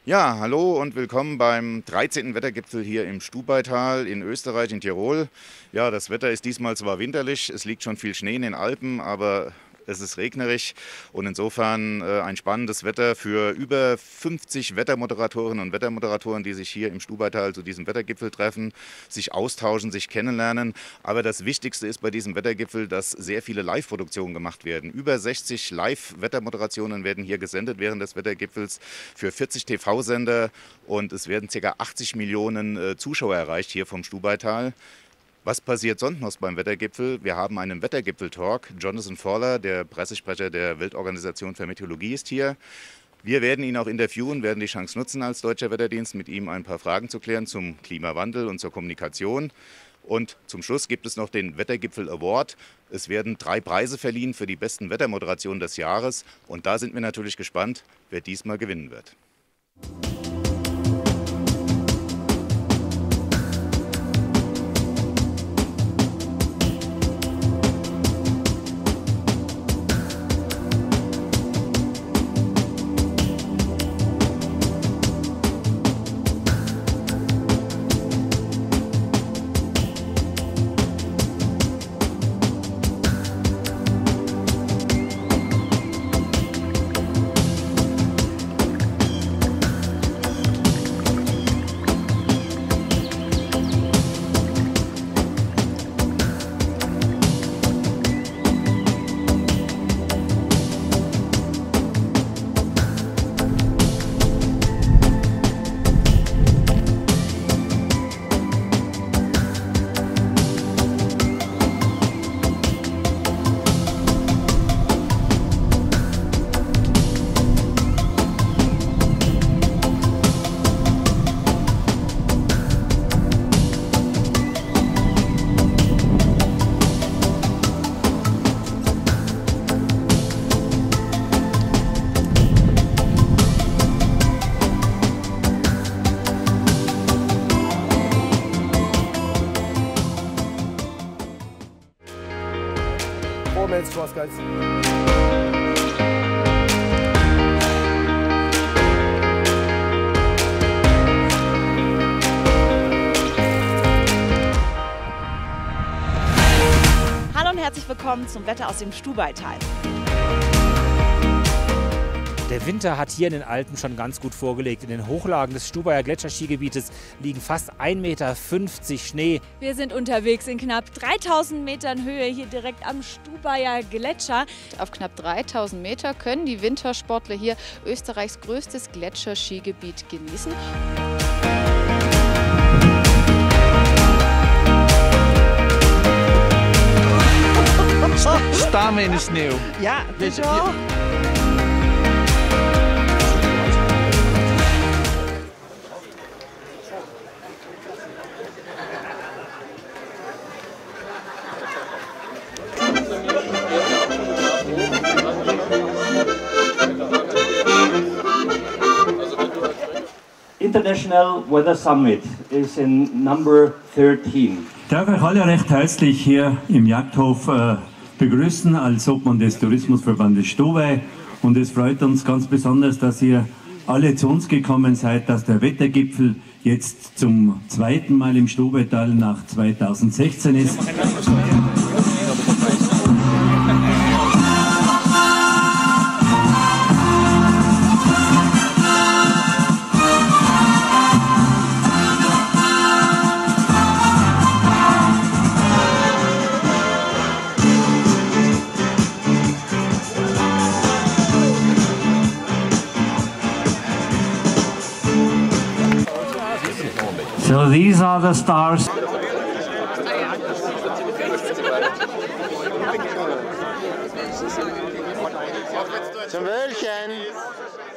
Ja, hallo und willkommen beim 13. Wettergipfel hier im Stubaital in Österreich, in Tirol. Ja, das Wetter ist diesmal zwar winterlich, es liegt schon viel Schnee in den Alpen, aber es ist regnerig und insofern ein spannendes Wetter für über 50 Wettermoderatorinnen und Wettermoderatoren, die sich hier im Stubaital zu diesem Wettergipfel treffen, sich austauschen, sich kennenlernen. Aber das Wichtigste ist bei diesem Wettergipfel, dass sehr viele Live-Produktionen gemacht werden. Über 60 Live-Wettermoderationen werden hier gesendet während des Wettergipfels für 40 TV-Sender und es werden ca. 80 Millionen Zuschauer erreicht hier vom Stubaital. Was passiert sonst noch beim Wettergipfel? Wir haben einen Wettergipfel-Talk. Jonathan Fowler, der Pressesprecher der Weltorganisation für Meteorologie, ist hier. Wir werden ihn auch interviewen, werden die Chance nutzen, als Deutscher Wetterdienst mit ihm ein paar Fragen zu klären zum Klimawandel und zur Kommunikation. Und zum Schluss gibt es noch den Wettergipfel Award. Es werden 3 Preise verliehen für die besten Wettermoderationen des Jahres. Und da sind wir natürlich gespannt, wer diesmal gewinnen wird. Cross, guys. Hallo und herzlich willkommen zum Wetter aus dem Stubaital. Der Winter hat hier in den Alpen schon ganz gut vorgelegt. In den Hochlagen des Stubaier Gletscherskigebietes liegen fast 1,50 Meter Schnee. Wir sind unterwegs in knapp 3000 Metern Höhe hier direkt am Stubaier Gletscher. Auf knapp 3000 Meter können die Wintersportler hier Österreichs größtes Gletscherskigebiet genießen. Staan we in de sneeuw? Ja, dit wel. International Weather Summit is in number 13. Ich darf euch alle recht herzlich hier im Jagdhof begrüßen als Obmann des Tourismusverbandes Stubaital. Und es freut uns ganz besonders, dass ihr alle zu uns gekommen seid, dass der Wettergipfel jetzt zum 2. Mal im Stubaital nach 2016 ist. So these are the stars. Zum Wölchen!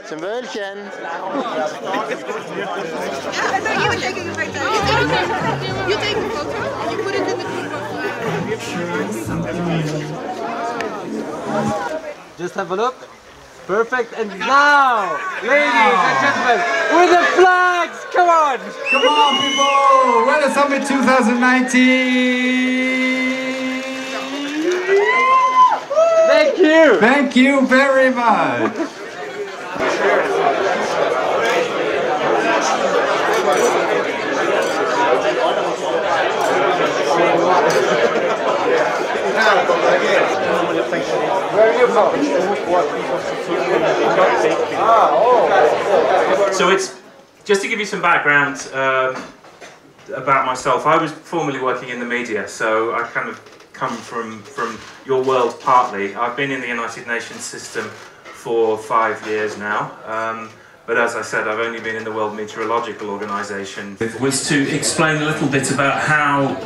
Zum Wölchen! Just have a look. Perfect, and now, ladies and gentlemen, with the flags, come on! Come on, people! Weather Summit 2019! Thank you! Thank you very much! Where are you from? So it's just to give you some background about myself. I was formerly working in the media, so I kind of come from your world partly. I've been in the United Nations system for 5 years now. But as I said, I've only been in the World Meteorological Organization. It was to explain a little bit about how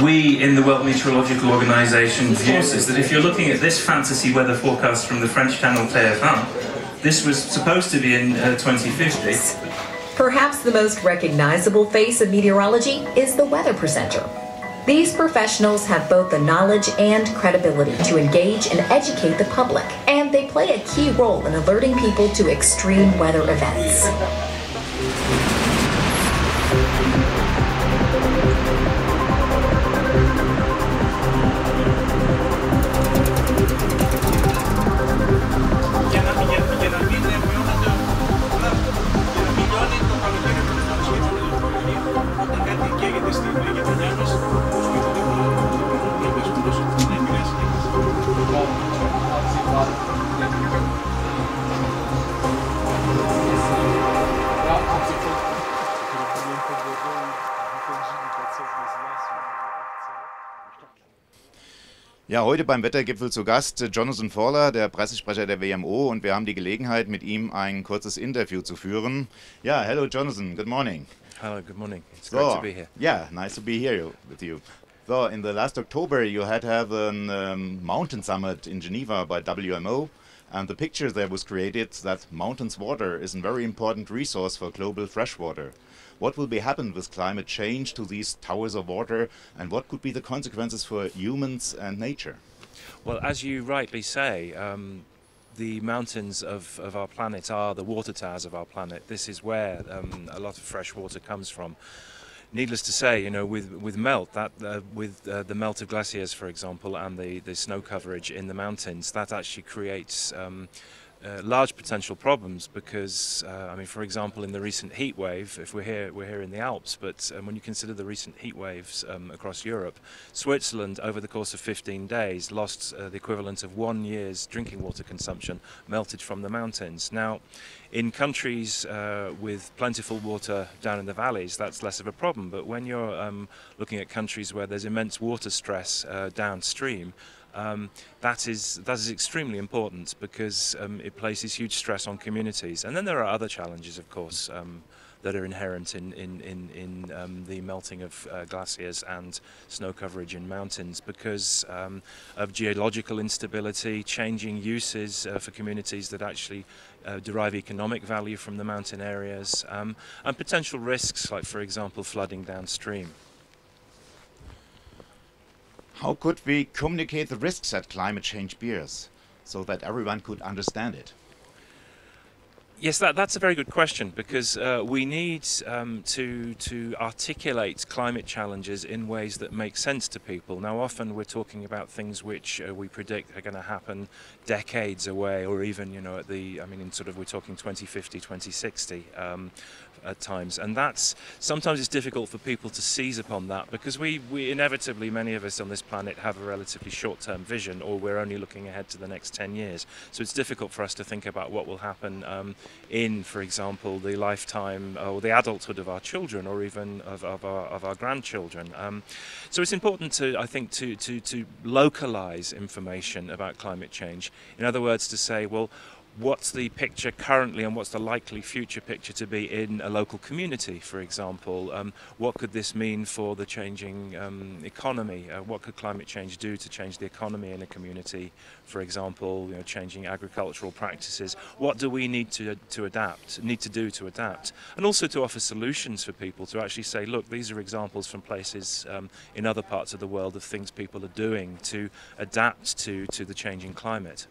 we in the World Meteorological Organization view this, that if you're looking at this fantasy weather forecast from the French channel TF1, this was supposed to be in 2050. Perhaps the most recognizable face of meteorology is the weather presenter. These professionals have both the knowledge and credibility to engage and educate the public, and they play a key role in alerting people to extreme weather events. Ja, heute beim Wettergipfel zu Gast Jonathan Fowler, der Pressesprecher der WMO, und wir haben die Gelegenheit, mit ihm ein kurzes Interview zu führen. Ja, hello Jonathan, good morning. Hello, good morning. It's great to be here. Yeah, nice to be here with you. So, in the last October you had to have a mountain summit in Geneva by WMO, and the picture there was created that mountains water is a very important resource for global freshwater. What will be happen with climate change to these towers of water, and what could be the consequences for humans and nature? Well, as you rightly say, the mountains of our planet are the water towers of our planet. This is where a lot of fresh water comes from. Needless to say, you know, with melt, the melt of glaciers, for example, and the snow coverage in the mountains, that actually creates large potential problems because, I mean, for example, in the recent heat wave, if we're here in the Alps, but when you consider the recent heat waves across Europe, Switzerland, over the course of 15 days, lost the equivalent of 1 year's drinking water consumption melted from the mountains. Now, in countries with plentiful water down in the valleys, that's less of a problem, but when you're looking at countries where there's immense water stress downstream, that is extremely important because it places huge stress on communities. And then there are other challenges, of course, that are inherent in the melting of glaciers and snow coverage in mountains because of geological instability, changing uses for communities that actually derive economic value from the mountain areas, and potential risks like, for example, flooding downstream. How could we communicate the risks that climate change bears so that everyone could understand it? Yes, that's a very good question because we need to articulate climate challenges in ways that make sense to people. Now, often we're talking about things which we predict are going to happen decades away, or even, you know, we're talking 2050, 2060 at times, and sometimes it's difficult for people to seize upon that because we inevitably, many of us on this planet, have a relatively short-term vision, or we're only looking ahead to the next 10 years. So it's difficult for us to think about what will happen in, for example, the lifetime or the adulthood of our children, or even of our grandchildren. So it's important to, I think, to localize information about climate change. In other words, to say, well, what's the picture currently and what's the likely future picture to be in a local community, for example? What could this mean for the changing economy? What could climate change do to change the economy in a community, for example, you know, changing agricultural practices? What do we need to do to adapt? And also to offer solutions for people to actually say, look, these are examples from places in other parts of the world of things people are doing to adapt to the changing climate.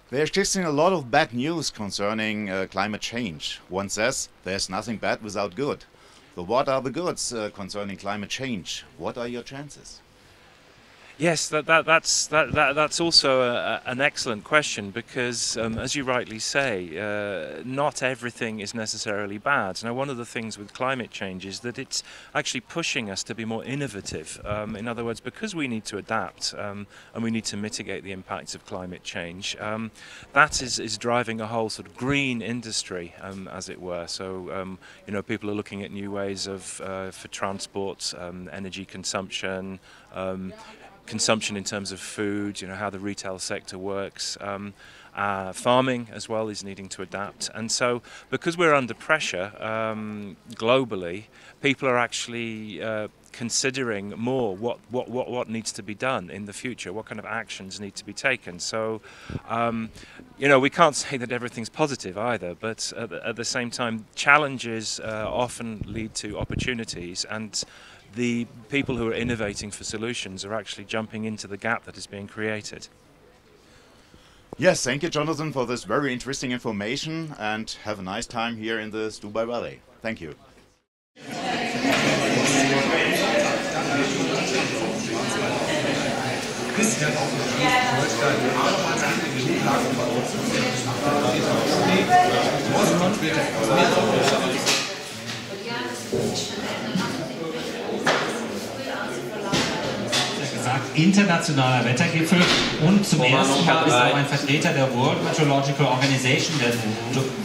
There's just a lot of bad news concerning climate change. One says there's nothing bad without good. But what are the goods concerning climate change? What are your chances? Yes, that's also an excellent question because, as you rightly say, not everything is necessarily bad. Now, one of the things with climate change is that it's actually pushing us to be more innovative. In other words, because we need to adapt and we need to mitigate the impacts of climate change, that is driving a whole sort of green industry, as it were. So, you know, people are looking at new ways of for transport, energy consumption. Consumption in terms of food, you know, how the retail sector works. Farming as well is needing to adapt. And so because we're under pressure globally, people are actually considering more what needs to be done in the future, what kind of actions need to be taken. So, you know, we can't say that everything's positive either, but at the same time, challenges often lead to opportunities, and the people who are innovating for solutions are actually jumping into the gap that is being created. Yes, thank you, Jonathan, for this very interesting information, and have a nice time here in the Stubai Valley. Thank you. Internationaler Wettergipfel, und zum ersten Mal ist auch ein Vertreter der World Meteorological Organization, der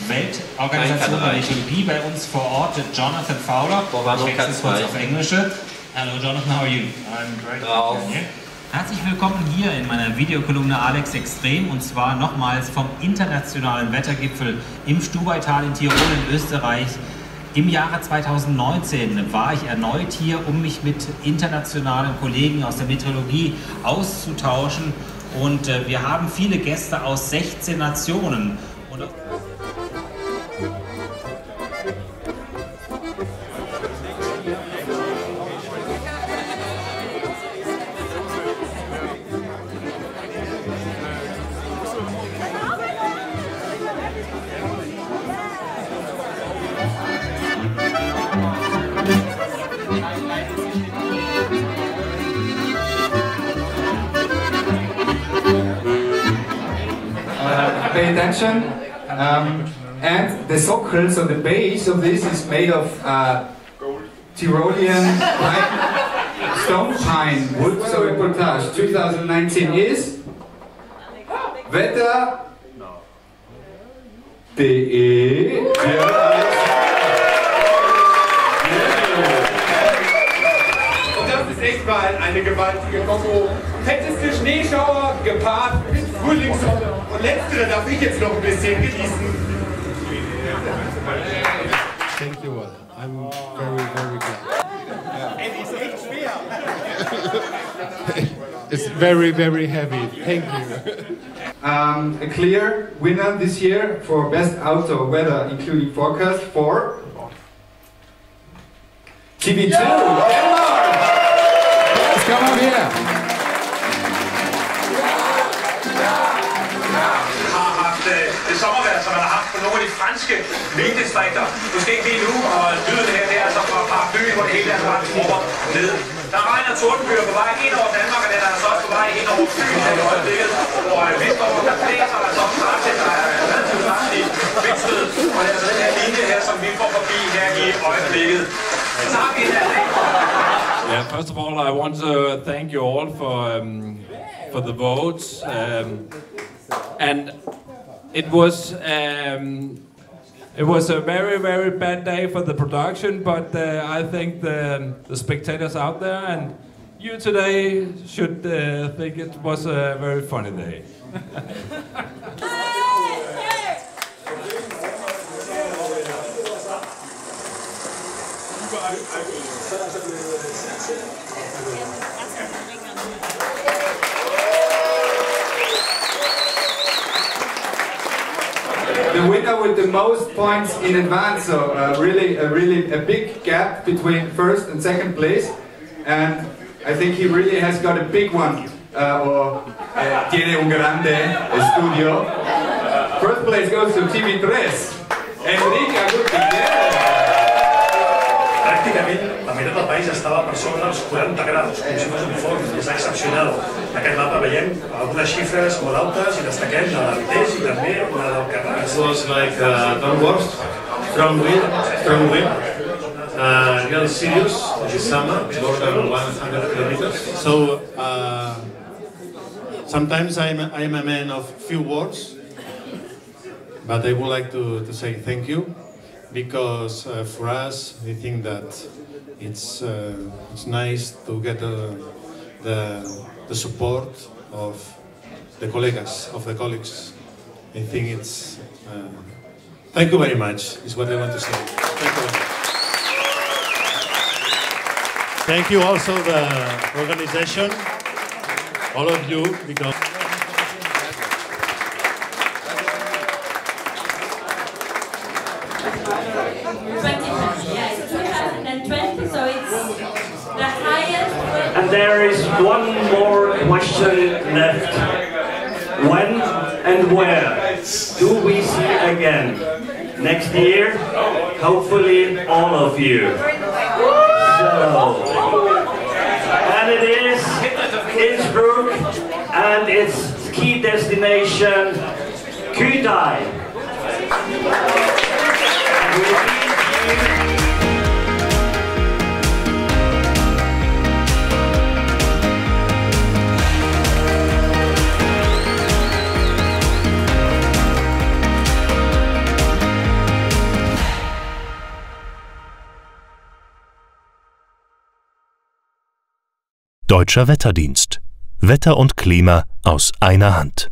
Weltorganisation der Meteorologie, bei uns vor Ort, Jonathan Fowler. Ich wechsle kurz auf Englische. Hello Jonathan, how are you? I'm great. Herzlich willkommen hier in meiner Videokolumne Alex Extrem, und zwar nochmals vom Internationalen Wettergipfel im Stubaital in Tirol in Österreich. Im Jahre 2019 war ich erneut hier, um mich mit internationalen Kollegen aus der Meteorologie auszutauschen, und wir haben viele Gäste aus 16 Nationen. Pay attention, and the sockel, so the base of this is made of Tyrolean stone pine wood. So reportage 2019 is Wetter Und das ist echt mal eine gewaltige Kombo. Fetteste Schneeschauer gepaart mit Frühlingssonne. Und letztere darf ich jetzt noch ein bisschen genießen. Thank you all. I'm very, very glad. Es ist echt schwer. It's very, very heavy. Thank you. A clear winner this year for best outdoor weather, including forecast for TV2. Denmark. Let's come up here. Det sommervejr, som man har haft på nogle af de franske vindistrikter. Måske ikke lige nu, og lyden her, det er altså fra paraplyen, hvor det hele er ret trupper ned. Der regner tordenbyer på vej ind over Danmark, og den er altså også på vej ind over Fyn her i øjeblikket. Og Vestborg, der blæser der så kraftigt, der er relativt kraftigt vindstød. Og det er altså den her linje her, som vi får forbi her i øjeblikket. Så har vi en af det. Yeah, first of all, I want to thank you all for the votes. And it was a very, very bad day for the production, but I think the spectators out there and you today should think it was a very funny day. The winner with the most points in advance, so really a big gap between first and second place, and I think he really has got a big one, tiene un grande estudio. First place goes to TV3, Enrique Agustín. Prácticamente, la mirada país estava per sobre dels 40 graus, com si fos un forn, és excepcional. En aquest mapa veiem algunes xifres molt altes i destaquem la d'Artés i també la del Carràs. It was like downwards, strong wind, real serious this summer, more than 100 kilometers. So sometimes I'm a man of few words, but I would like to say thank you, because for us, we think that it's nice to get the support of the colleagues. I think it's thank you very much is what I want to say. Thank you very much. Thank you also the organization, all of you, because and there is one more question left. When and where do we see again? Next year? Hopefully all of you. So, and it is Innsbruck and its ski destination Wieder. Deutscher Wetterdienst. Wetter und Klima aus einer Hand.